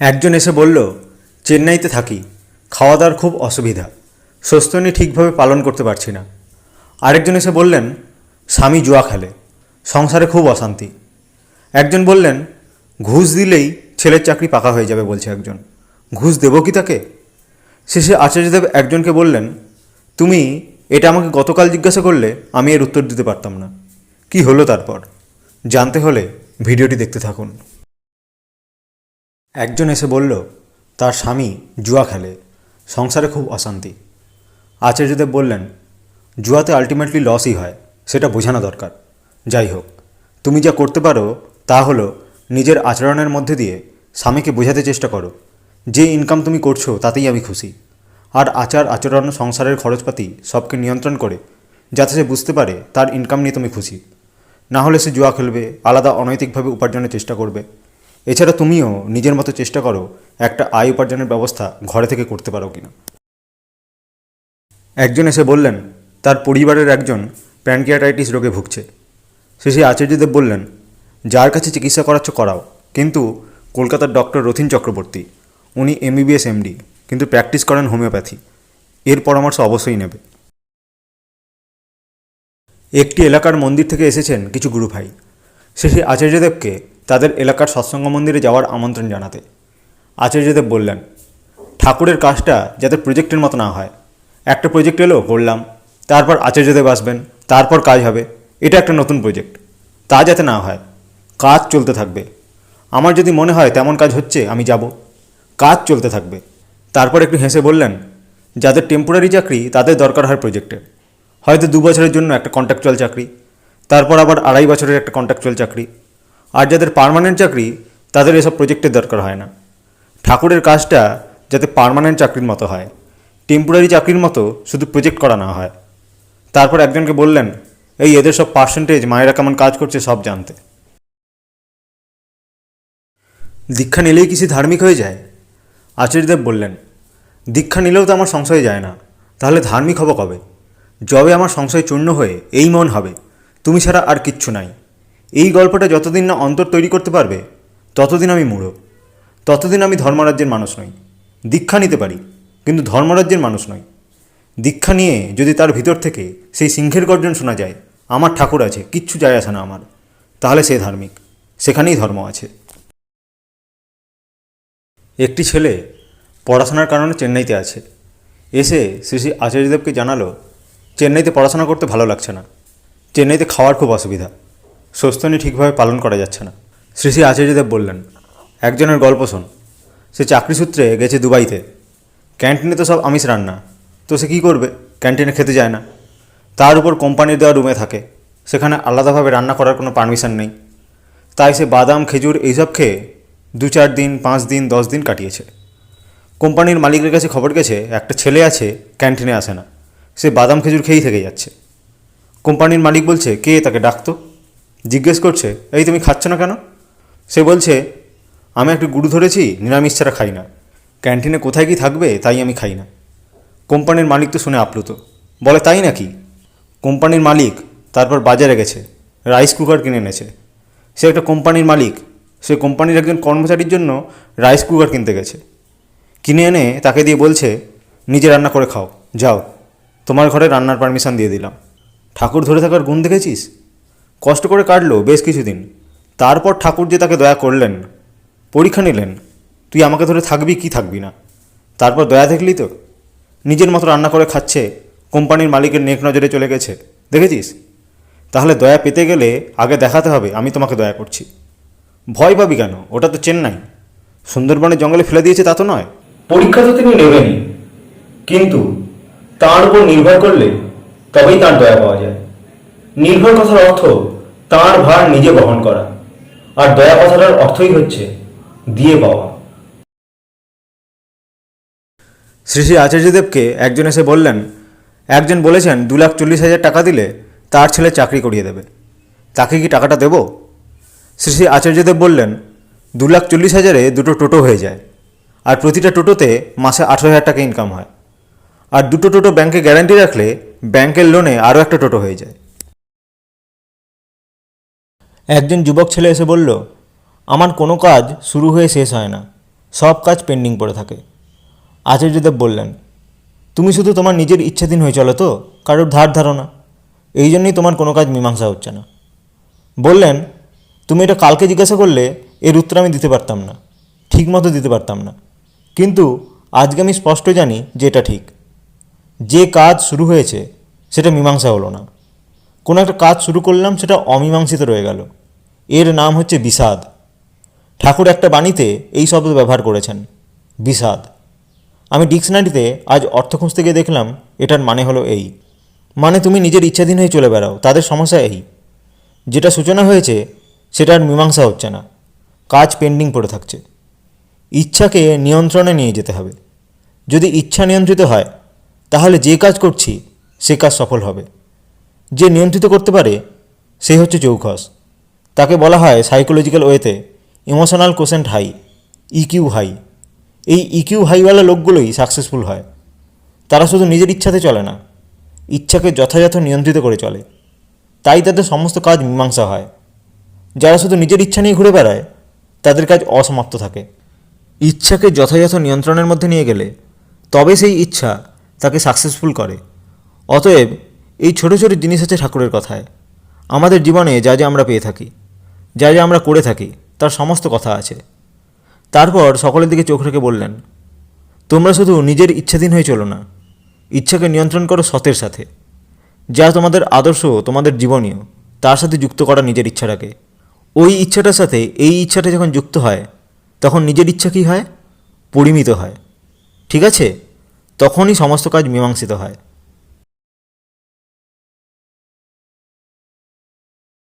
একজন এসে বলল, চেন্নাইতে থাকি, খাওয়া দাওয়ার খুব অসুবিধা, স্বাস্থ্যনি ঠিকভাবে পালন করতে পারছি না। আরেকজন এসে বললেন, স্বামী জুয়া খেলে, সংসারে খুব অশান্তি। একজন বললেন, ঘুষ দিলেই ছেলের চাকরি পাকা হয়ে যাবে বলছে একজন, ঘুষ দেব কি তাকে? শেষে আচার্যদেব একজনকে বললেন, তুমি এটা আমাকে গতকাল জিজ্ঞাসা করলে আমি এর উত্তর দিতে পারতাম না। কি হলো তারপর জানতে হলে ভিডিওটি দেখতে থাকুন। একজন এসে বলল, তার স্বামী জুয়া খেলে, সংসারে খুব অশান্তি। আচার্যদেব বললেন, জুয়াতে আলটিমেটলি লসই হয়, সেটা বোঝানো দরকার। যাই হোক, তুমি যা করতে পারো তা হলো নিজের আচরণের মধ্যে দিয়ে স্বামীকে বোঝাতে চেষ্টা করো যে ইনকাম তুমি করছো তাতেই আমি খুশি। আর আচরণ, সংসারের খরচপাতি সবকে নিয়ন্ত্রণ করে যাতে সে বুঝতে পারে তার ইনকাম নিয়ে তুমি খুশি। না হলে সে জুয়া খেলবে, আলাদা অনৈতিকভাবে উপার্জনের চেষ্টা করবে। এছাড়া তুমিও নিজের মতো চেষ্টা করো একটা আয় উপার্জনের ব্যবস্থা ঘরে থেকে করতে পারো কিনা। একজন এসে বললেন, তার পরিবারের একজন প্যানক্রিয়াটাইটিস রোগে ভুগছে। শেষে আচার্যদেব বললেন, যার কাছে চিকিৎসা করাচ্ছ করাও, কিন্তু কলকাতার ডক্টর রথীন চক্রবর্তী, উনি MBBS MD, কিন্তু প্র্যাকটিস করেন হোমিওপ্যাথি, এর পরামর্শ অবশ্যই নেবে। একটি এলাকার মন্দির থেকে এসেছেন কিছু গুরু ভাই, শেষে আচার্যদেবকে তাদের এলাকার সৎসঙ্গ মন্দিরে যাওয়ার আমন্ত্রণ জানাতে। আচার্যদেব বললেন, ঠাকুরের কাজটা যাতে প্রজেক্টের মতো না হয়, একটা প্রজেক্ট এলো করলাম, তারপর আচার্যদেব আসবেন, তারপর কাজ হবে, এটা একটা নতুন প্রজেক্ট, তা যাতে না হয়। কাজ চলতে থাকবে। আমার যদি মনে হয় তেমন কাজ হচ্ছে আমি যাব, কাজ চলতে থাকবে। তারপর একটু হেসে বললেন, যাদের টেম্পোরারি চাকরি তাদের দরকার হয় প্রজেক্টের, হয়তো 2 বছরের জন্য একটা কন্ট্রাকচুয়াল চাকরি, তারপর আবার 2.5 বছরের একটা কন্ট্রাকচুয়াল চাকরি। আর যাদের পার্মানেন্ট চাকরি তাদের এসব প্রজেক্টের দরকার হয় না। ঠাকুরের কাজটা যাতে পার্মানেন্ট চাকরির মতো হয়, টেম্পোরারি চাকরির মতো শুধু প্রজেক্ট করা না হয়। তারপর একজনকে বললেন, এই এদের সব পার্সেন্টেজ, মায়েরা কেমন কাজ করছে সব জানতে। দীক্ষা নিলেই কিছু ধার্মিক হয়ে যায়? আচার্যদেব বললেন, দীক্ষা নিলেও তো আমার সংশয় যায় না, তাহলে ধার্মিক হব কবে? যবে আমার সংশয় চূর্ণ হয়ে এই মন হবে তুমি ছাড়া আর কিচ্ছু নাই, এই গল্পটা যতদিন না অন্তর তৈরি করতে পারবে ততদিন আমি মূঢ়, ততদিন আমি ধর্মরাজ্যের মানুষ নই। দীক্ষা নিতে পারি কিন্তু ধর্মরাজ্যের মানুষ নই। দীক্ষা নিয়ে যদি তার ভিতর থেকে সেই সিংহের গর্জন শোনা যায়, আমার ঠাকুর আছে, কিচ্ছু যায় আসে না আমার, তাহলে সে ধার্মিক, সেখানেই ধর্ম আছে। একটি ছেলে পড়াশোনার কারণে চেন্নাইতে আছে, এসে শ্রী শ্রী আচার্যদেবকে জানালো, চেন্নাইতে পড়াশোনা করতে ভালো লাগছে না, চেন্নাইতে খাওয়ার খুব অসুবিধা, স্বাস্থ্যনি ঠিকভাবে পালন করা যাচ্ছে না। শ্রী শ্রী আচার্যদেব বললেন, একজনের গল্প শোন। সে চাকরি সূত্রে গেছে দুবাইতে, ক্যান্টিনে তো সব আমিষ রান্না, তো সে কী করবে, ক্যান্টিনে খেতে যায় না। তার উপর কোম্পানির দেওয়া রুমে থাকে, সেখানে আলাদাভাবে রান্না করার কোনো পারমিশন নেই। তাই সে বাদাম, খেজুর এইসব খেয়ে 2-4 দিন, 5 দিন, 10 দিন কাটিয়েছে। কোম্পানির মালিকের কাছে খবর গেছে একটা ছেলে আছে, ক্যান্টিনে আসে না, সে বাদাম খেজুর খেয়েই থেকে যাচ্ছে। কোম্পানির মালিক বলছে, কে তাকে ডাকতো? জিজ্ঞেস করছে, এই তুমি খাচ্ছ না কেন? সে বলছে, আমি একটু গুরু ধরেছি, নিরামিষ ছাড়া খাই না, ক্যান্টিনে কোথায় কি থাকবে তাই আমি খাই না। কোম্পানির মালিক তো শুনে আপ্লুত, বলে, তাই নাকি? কোম্পানির মালিক তারপর বাজারে গেছে, রাইস কুকার কিনে এনেছে। সে একটা কোম্পানির মালিক, সে কোম্পানির একজন কর্মচারীর জন্য রাইস কুকার কিনতে গেছে, কিনে এনে তাকে দিয়ে বলছে, নিজে রান্না করে খাও, যাও, তোমার ঘরে রান্নার পারমিশন দিয়ে দিলাম। ঠাকুর ধরে থাকার গুণ দেখেছিস? কষ্ট করে কাটলো বেশ কিছুদিন, তারপর ঠাকুর যে তাকে দয়া করলেন, পরীক্ষা নিলেন, তুই আমাকে ধরে থাকবি কি থাকবি না। তারপর দয়া দেখলি তো, নিজের মতো রান্না করে খাচ্ছে, কোম্পানির মালিকের নেক নজরে চলে গেছে, দেখেছিস? তাহলে দয়া পেতে গেলে আগে দেখাতে হবে আমি তোমাকে দয়া করছি। ভয় পাবি কেন, ওটা তো চেন্নাই, সুন্দরবনের জঙ্গলে ফেলে দিয়েছে তা তো নয়। পরীক্ষা তো তিনি নেবেনই, কিন্তু তাঁর উপর নির্ভর করলে তবেই তাঁর দয়া পাওয়া যায়। নির্ভর কথার অর্থ তাঁর ভার নিজে বহন করা, আর দয়া কথাটার অর্থই হচ্ছে দিয়ে পাওয়া। শ্রী শ্রী আচার্যদেবকে একজন এসে বললেন, একজন বলেছেন 2,40,000 টাকা দিলে তার ছেলে চাকরি করিয়ে দেবে, তাকে কি টাকাটা দেব? শ্রী শ্রী আচার্যদেব বললেন, 2,40,000-এ 2টো টোটো হয়ে যায়, আর প্রতিটা টোটোতে মাসে 18,000 টাকা ইনকাম হয়, আর 2টো টোটো ব্যাংকে গ্যারান্টি রাখলে ব্যাংকের লোনে আরও একটা টোটো হয়ে যায়। একজন যুবক ছেলে এসে বলল, আমার কোনো কাজ শুরু হয়ে শেষ হয় না, সব কাজ পেন্ডিং পড়ে থাকে। আচার্যদেব বললেন, তুমি শুধু তোমার নিজের ইচ্ছাধীন হয়ে চলো তো, কারোর ধার ধারো না, এই জন্যই তোমার কোনো কাজ মীমাংসা হচ্ছে না। বললেন, তুমি এটা কালকে জিজ্ঞাসা করলে এর উত্তর আমি দিতে পারতাম না, ঠিক মতো দিতে পারতাম না, কিন্তু আজকে আমি স্পষ্ট জানি যে এটা ঠিক। যে কাজ শুরু হয়েছে সেটা মীমাংসা হলো না। কোনো একটা কাজ শুরু করলাম, সেটা অমীমাংসিত রয়ে গেল, এর নাম হচ্ছে বিষাদ। ঠাকুর একটা বাণীতে এই শব্দ ব্যবহার করেছেন, বিষাদ। আমি ডিকশনারিতে আজ অর্থ খুঁজতে গিয়ে দেখলাম এটার মানে হলো এই, মানে তুমি নিজের ইচ্ছাধীন হয়ে চলে বেড়াও, তাদের সমস্যা এই। যেটা সূচনা হয়েছে সেটা আর মীমাংসা হচ্ছে না, কাজ পেন্ডিং পড়ে থাকছে। ইচ্ছাকে নিয়ন্ত্রণে নিয়ে যেতে হবে। যদি ইচ্ছা নিয়ন্ত্রিত হয় তাহলে যে কাজ করছি সে কাজ সফল হবে। যে নিয়ন্ত্রিত করতে পারে সে হচ্ছে চৌখস। তাকে বলা হয় সাইকোলজিক্যাল ওয়েতে emotional quotient high, EQ high. এই ইকিউ হাইওয়ালা লোকগুলোই সাকসেসফুল হয়। তারা শুধু নিজের ইচ্ছাতে চলে না, ইচ্ছাকে যথাযথ নিয়ন্ত্রিত করে চলে, তাই তাদের সমস্ত কাজ মীমাংসা হয়। যারা শুধু নিজের ইচ্ছা নিয়ে ঘুরে বেড়ায় তাদের কাজ অসমাপ্ত থাকে। ইচ্ছাকে যথাযথ নিয়ন্ত্রণের মধ্যে নিয়ে গেলে তবে সেই ইচ্ছা তাকে সাকসেসফুল করে। অতএব এই ছোটো ছোটো জিনিস আছে ঠাকুরের কথায়। আমাদের জীবনে যা যা আমরা পেয়ে থাকি, যা যা আমরা করে থাকি, তার সমস্ত কথা আছে। তারপর সকলের দিকে চোখ রেখে বললেন, তোমরা শুধু নিজের ইচ্ছাধীন হয়ে চলো না, ইচ্ছাকে নিয়ন্ত্রণ করো সতের সাথে। যা তোমাদের আদর্শ, তোমাদের জীবনীয়, তার সাথে যুক্ত করা নিজের ইচ্ছাটাকে। ওই ইচ্ছাটার সাথে এই ইচ্ছাটা যখন যুক্ত হয় তখন নিজের ইচ্ছা কী হয়? পরিমিত হয়। ঠিক আছে? তখনই সমস্ত কাজ মীমাংসিত হয়।